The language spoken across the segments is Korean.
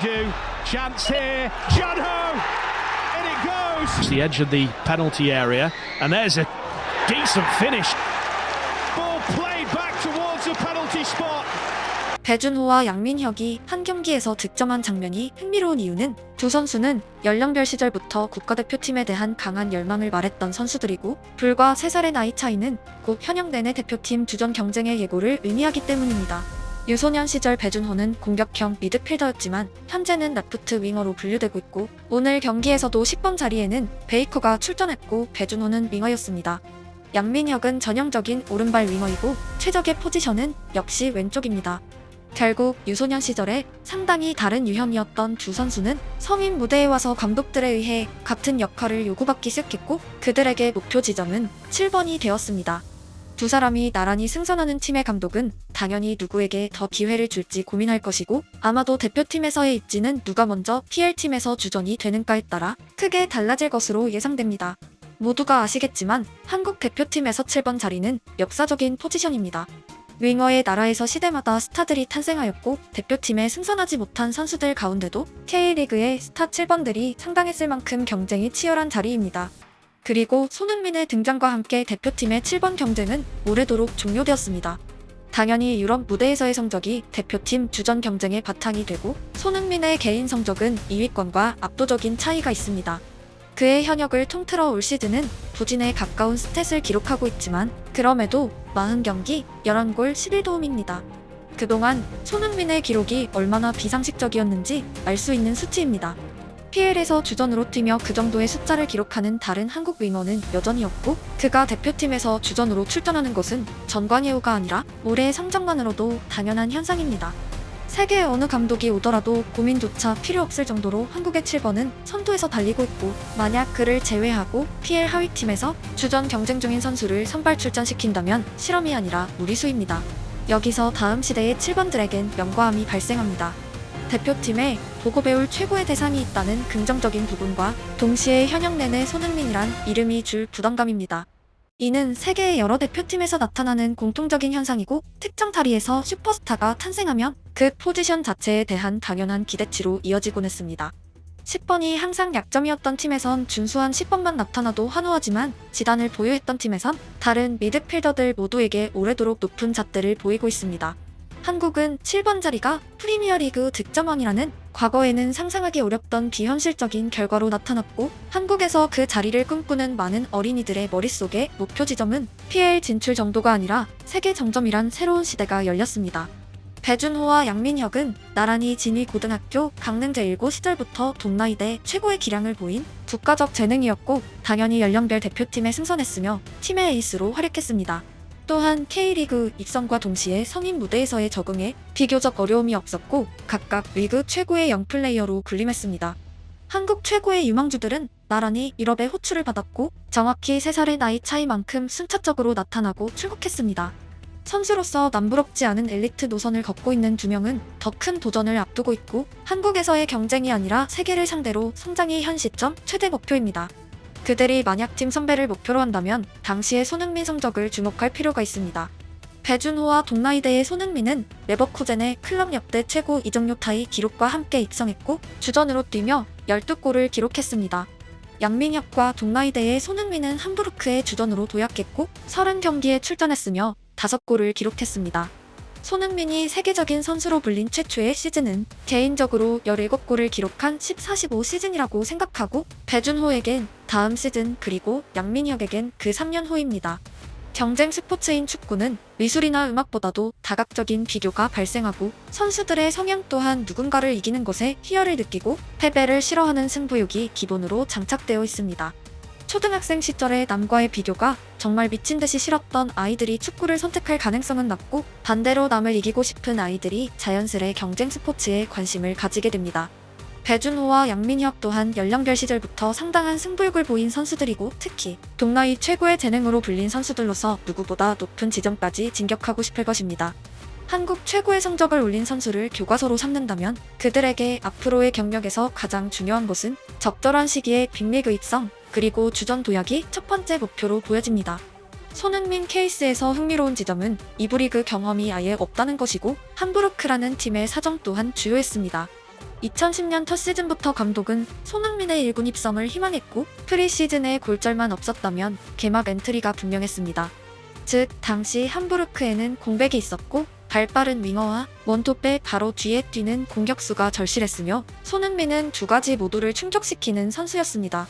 do. Chance here. Jadho! In it goes! The edge of the penalty area, and there's a decent finish. Ball played back towards the penalty spot. 배준호와 양민혁이 한 경기에서 득점한 장면이 흥미로운 이유는 두 선수는 연령별 시절부터 국가대표팀에 대한 강한 열망을 말했던 선수들이고 불과 3살의 나이 차이는 곧 현역내내 대표팀 주전 경쟁의 예고를 의미하기 때문입니다. 유소년 시절 배준호는 공격형 미드필더였지만 현재는 레프트 윙어로 분류되고 있고 오늘 경기에서도 10번 자리에는 베이커가 출전했고 배준호는 윙어였습니다. 양민혁은 전형적인 오른발 윙어이고 최적의 포지션은 역시 왼쪽입니다. 결국 유소년 시절에 상당히 다른 유형이었던 두 선수는 성인 무대에 와서 감독들에 의해 같은 역할을 요구받기 시작했고 그들에게 목표 지점은 7번이 되었습니다. 두 사람이 나란히 승선하는 팀의 감독은 당연히 누구에게 더 기회를 줄지 고민할 것이고 아마도 대표팀에서의 입지는 누가 먼저 PL팀에서 주전이 되는가에 따라 크게 달라질 것으로 예상됩니다. 모두가 아시겠지만 한국 대표팀에서 7번 자리는 역사적인 포지션입니다. 윙어의 나라에서 시대마다 스타들이 탄생하였고 대표팀에 승선하지 못한 선수들 가운데도 K리그의 스타 7번들이 상당했을 만큼 경쟁이 치열한 자리입니다. 그리고 손흥민의 등장과 함께 대표팀의 7번 경쟁은 오래도록 종료되었습니다. 당연히 유럽 무대에서의 성적이 대표팀 주전 경쟁의 바탕이 되고 손흥민의 개인 성적은 2위권과 압도적인 차이가 있습니다. 그의 현역을 통틀어 올 시즌은 부진에 가까운 스탯을 기록하고 있지만 그럼에도 40경기, 11골, 11도움입니다. 그동안 손흥민의 기록이 얼마나 비상식적이었는지 알 수 있는 수치입니다. PL에서 주전으로 뛰며 그 정도의 숫자를 기록하는 다른 한국 윙어는 여전히 없고 그가 대표팀에서 주전으로 출전하는 것은 전광예우가 아니라 올해의 성적만으로도 당연한 현상입니다. 세계 어느 감독이 오더라도 고민조차 필요 없을 정도로 한국의 7번은 선두에서 달리고 있고 만약 그를 제외하고 PL 하위팀에서 주전 경쟁 중인 선수를 선발 출전시킨다면 실험이 아니라 무리수입니다. 여기서 다음 시대의 7번들에겐 명과함이 발생합니다. 대표팀에 보고 배울 최고의 대상이 있다는 긍정적인 부분과 동시에 현역 내내 손흥민이란 이름이 줄 부담감입니다. 이는 세계의 여러 대표팀에서 나타나는 공통적인 현상이고 특정 자리에서 슈퍼스타가 탄생하면 그 포지션 자체에 대한 당연한 기대치로 이어지곤 했습니다. 10번이 항상 약점이었던 팀에선 준수한 10번만 나타나도 환호하지만 지단을 보유했던 팀에선 다른 미드필더들 모두에게 오래도록 높은 잣대를 보이고 있습니다. 한국은 7번 자리가 프리미어리그 득점왕이라는 과거에는 상상하기 어렵던 비현실적인 결과로 나타났고 한국에서 그 자리를 꿈꾸는 많은 어린이들의 머릿속에 목표 지점은 PL 진출 정도가 아니라 세계 정점이란 새로운 시대가 열렸습니다. 배준호와 양민혁은 나란히 진위고등학교 강릉 제1고 시절부터 동나이대 최고의 기량을 보인 국가적 재능이었고 당연히 연령별 대표팀에 승선했으며 팀의 에이스로 활약했습니다. 또한 K리그 입성과 동시에 성인 무대에서의 적응에 비교적 어려움이 없었고 각각 리그 최고의 영플레이어로 군림했습니다. 한국 최고의 유망주들은 나란히 유럽의 호출을 받았고 정확히 3살의 나이 차이만큼 순차적으로 나타나고 출국했습니다. 선수로서 남부럽지 않은 엘리트 노선을 걷고 있는 두 명은 더 큰 도전을 앞두고 있고 한국에서의 경쟁이 아니라 세계를 상대로 성장이 현 시점 최대 목표입니다. 그들이 만약 팀 선배를 목표로 한다면 당시의 손흥민 성적을 주목할 필요가 있습니다. 배준호와 동나이대의 손흥민은 레버쿠젠의 클럽 역대 최고 이적료 타이 기록과 함께 입성했고 주전으로 뛰며 12골을 기록했습니다. 양민혁과 동나이대의 손흥민은 함부르크의 주전으로 도약했고 30경기에 출전했으며 5골을 기록했습니다. 손흥민이 세계적인 선수로 불린 최초의 시즌은 개인적으로 17골을 기록한 10-45 시즌이라고 생각하고 배준호에겐 다음 시즌 그리고 양민혁에겐 그 3년 후입니다. 경쟁 스포츠인 축구는 미술이나 음악보다도 다각적인 비교가 발생하고 선수들의 성향 또한 누군가를 이기는 것에 희열을 느끼고 패배를 싫어하는 승부욕이 기본으로 장착되어 있습니다. 초등학생 시절의 남과의 비교가 정말 미친듯이 싫었던 아이들이 축구를 선택할 가능성은 낮고 반대로 남을 이기고 싶은 아이들이 자연스레 경쟁 스포츠에 관심을 가지게 됩니다. 배준호와 양민혁 또한 연령별 시절부터 상당한 승부욕을 보인 선수들이고 특히 동나이 최고의 재능으로 불린 선수들로서 누구보다 높은 지점까지 진격하고 싶을 것입니다. 한국 최고의 성적을 올린 선수를 교과서로 삼는다면 그들에게 앞으로의 경력에서 가장 중요한 것은 적절한 시기에 빅리그 입성 그리고 주전 도약이 첫 번째 목표로 보여집니다. 손흥민 케이스에서 흥미로운 지점은 2부 리그 경험이 아예 없다는 것이고 함부르크라는 팀의 사정 또한 주요했습니다. 2010년 첫 시즌부터 감독은 손흥민의 1군 입성을 희망했고 프리시즌에 골절만 없었다면 개막 엔트리가 분명했습니다. 즉 당시 함부르크에는 공백이 있었고 발빠른 윙어와 원톱의 바로 뒤에 뛰는 공격수가 절실했으며 손흥민은 두 가지 모두를 충족시키는 선수였습니다.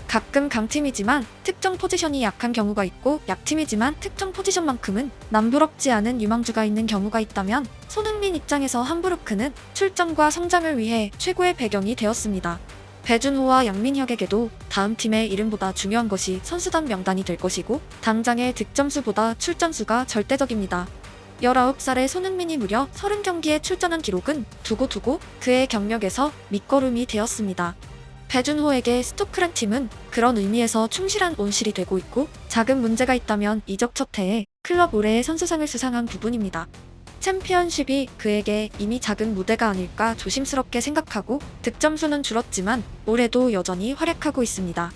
가끔 강팀이지만 특정 포지션이 약한 경우가 있고 약팀이지만 특정 포지션만큼은 남부럽지 않은 유망주가 있는 경우가 있다면 손흥민 입장에서 함부르크는 출전과 성장을 위해 최고의 배경이 되었습니다. 배준호와 양민혁에게도 다음 팀의 이름보다 중요한 것이 선수단 명단이 될 것이고 당장의 득점수보다 출전수가 절대적입니다. 19살의 손흥민이 무려 30경기에 출전한 기록은 두고두고 그의 경력에서 밑거름이 되었습니다. 배준호에게 스토크란 팀은 그런 의미에서 충실한 온실이 되고 있고 작은 문제가 있다면 이적 첫 해에 클럽 올해의 선수상을 수상한 부분입니다. 챔피언십이 그에게 이미 작은 무대가 아닐까 조심스럽게 생각하고 득점수는 줄었지만 올해도 여전히 활약하고 있습니다.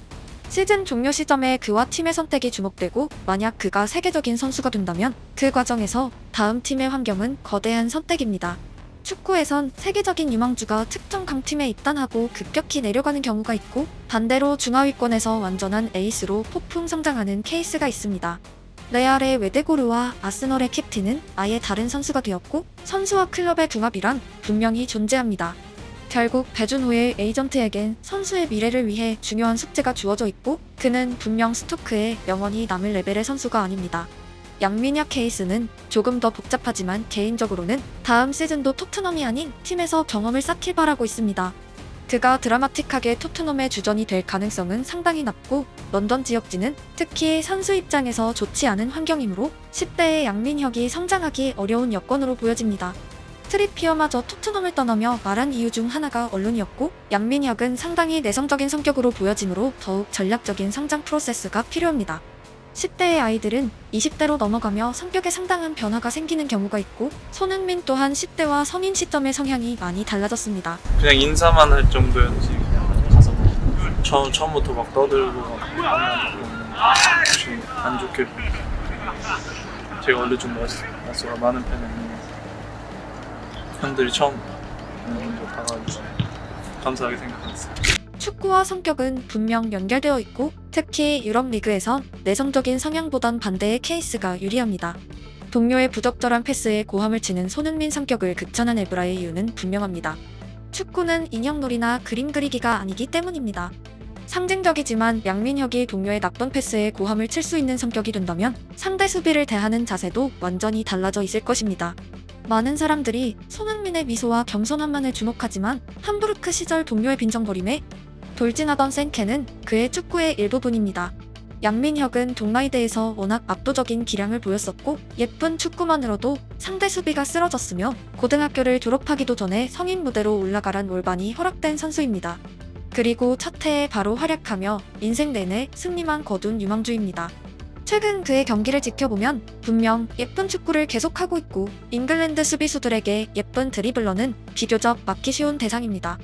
시즌 종료 시점에 그와 팀의 선택이 주목되고 만약 그가 세계적인 선수가 된다면 그 과정에서 다음 팀의 환경은 거대한 선택입니다. 축구에선 세계적인 유망주가 특정 강팀에 입단하고 급격히 내려가는 경우가 있고 반대로 중하위권에서 완전한 에이스로 폭풍 성장하는 케이스가 있습니다. 레알의 웨데고르와 아스널의 캡틴은 아예 다른 선수가 되었고 선수와 클럽의 궁합이란 분명히 존재합니다. 결국 배준호의 에이전트에겐 선수의 미래를 위해 중요한 숙제가 주어져 있고 그는 분명 스토크에 영원히 남을 레벨의 선수가 아닙니다. 양민혁 케이스는 조금 더 복잡하지만 개인적으로는 다음 시즌도 토트넘이 아닌 팀에서 경험을 쌓길 바라고 있습니다. 그가 드라마틱하게 토트넘의 주전이 될 가능성은 상당히 낮고 런던 지역지는 특히 선수 입장에서 좋지 않은 환경이므로 10대의 양민혁이 성장하기 어려운 여건으로 보여집니다. 트리피어마저 토트넘을 떠나며 말한 이유 중 하나가 언론이었고 양민혁은 상당히 내성적인 성격으로 보여지므로 더욱 전략적인 성장 프로세스가 필요합니다. 10대의 아이들은 20대로 넘어가며 성격에 상당한 변화가 생기는 경우가 있고 손흥민 또한 10대와 성인 시점의 성향이 많이 달라졌습니다. 그냥 인사만 할 정도였지 가서 처음부터 막 떠들고 혹시 안 좋게 제가 원래 좀 말수가 많은 편이 아니에요. 형들이 처음 먼저 다가와주셔서 감사하게 생각했어요. 축구와 성격은 분명 연결되어 있고 특히 유럽 리그에선 내성적인 성향보단 반대의 케이스가 유리합니다. 동료의 부적절한 패스에 고함을 치는 손흥민 성격을 극찬한 에브라의 이유는 분명합니다. 축구는 인형놀이나 그림 그리기가 아니기 때문입니다. 상징적이지만 양민혁이 동료의 나쁜 패스에 고함을 칠 수 있는 성격이 된다면 상대 수비를 대하는 자세도 완전히 달라져 있을 것입니다. 많은 사람들이 손흥민의 미소와 겸손함만을 주목하지만 함부르크 시절 동료의 빈정거림에 돌진하던 센케는 그의 축구의 일부분입니다. 양민혁은 동마이대에서 워낙 압도적인 기량을 보였었고 예쁜 축구만으로도 상대 수비가 쓰러졌으며 고등학교를 졸업하기도 전에 성인 무대로 올라가란 올반이 허락된 선수입니다. 그리고 첫 해에 바로 활약하며 인생 내내 승리만 거둔 유망주입니다. 최근 그의 경기를 지켜보면 분명 예쁜 축구를 계속하고 있고 잉글랜드 수비수들에게 예쁜 드리블러는 비교적 막기 쉬운 대상입니다.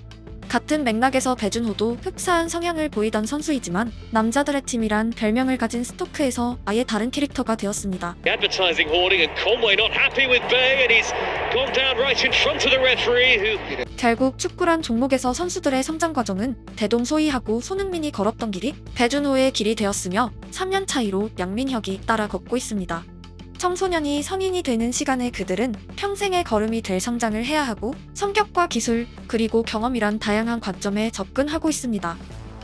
같은 맥락에서 배준호도 흡사한 성향을 보이던 선수이지만 남자들의 팀이란 별명을 가진 스토크에서 아예 다른 캐릭터가 되었습니다. Advertising hoarding and Conway not happy with Bay and he's gone down right in front of the referee who 결국 축구란 종목에서 선수들의 성장 과정은 대동소이하고 손흥민이 걸었던 길이 배준호의 길이 되었으며 3년 차이로 양민혁이 따라 걷고 있습니다. 청소년이 성인이 되는 시간에 그들은 평생의 걸음이 될 성장을 해야 하고 성격과 기술 그리고 경험이란 다양한 관점에 접근하고 있습니다.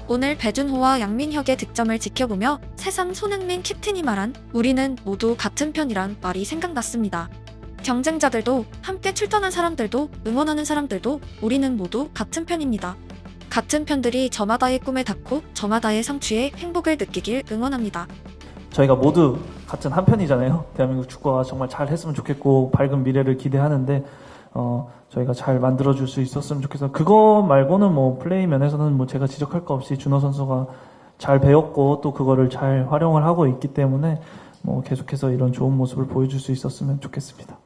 오늘 배준호와 양민혁의 득점을 지켜보며 새삼 손흥민 캡틴이 말한 우리는 모두 같은 편이란 말이 생각났습니다. 경쟁자들도 함께 출전한 사람들도 응원하는 사람들도 우리는 모두 같은 편입니다. 같은 편들이 저마다의 꿈에 닿고 저마다의 성취에 행복을 느끼길 응원합니다. 저희가 모두 같은 한 편이잖아요. 대한민국 축구가 정말 잘 했으면 좋겠고 밝은 미래를 기대하는데 저희가 잘 만들어줄 수 있었으면 좋겠어요. 그거 말고는 뭐 플레이 면에서는 뭐 제가 지적할 거 없이 준호 선수가 잘 배웠고 또 그거를 잘 활용을 하고 있기 때문에 뭐 계속해서 이런 좋은 모습을 보여줄 수 있었으면 좋겠습니다.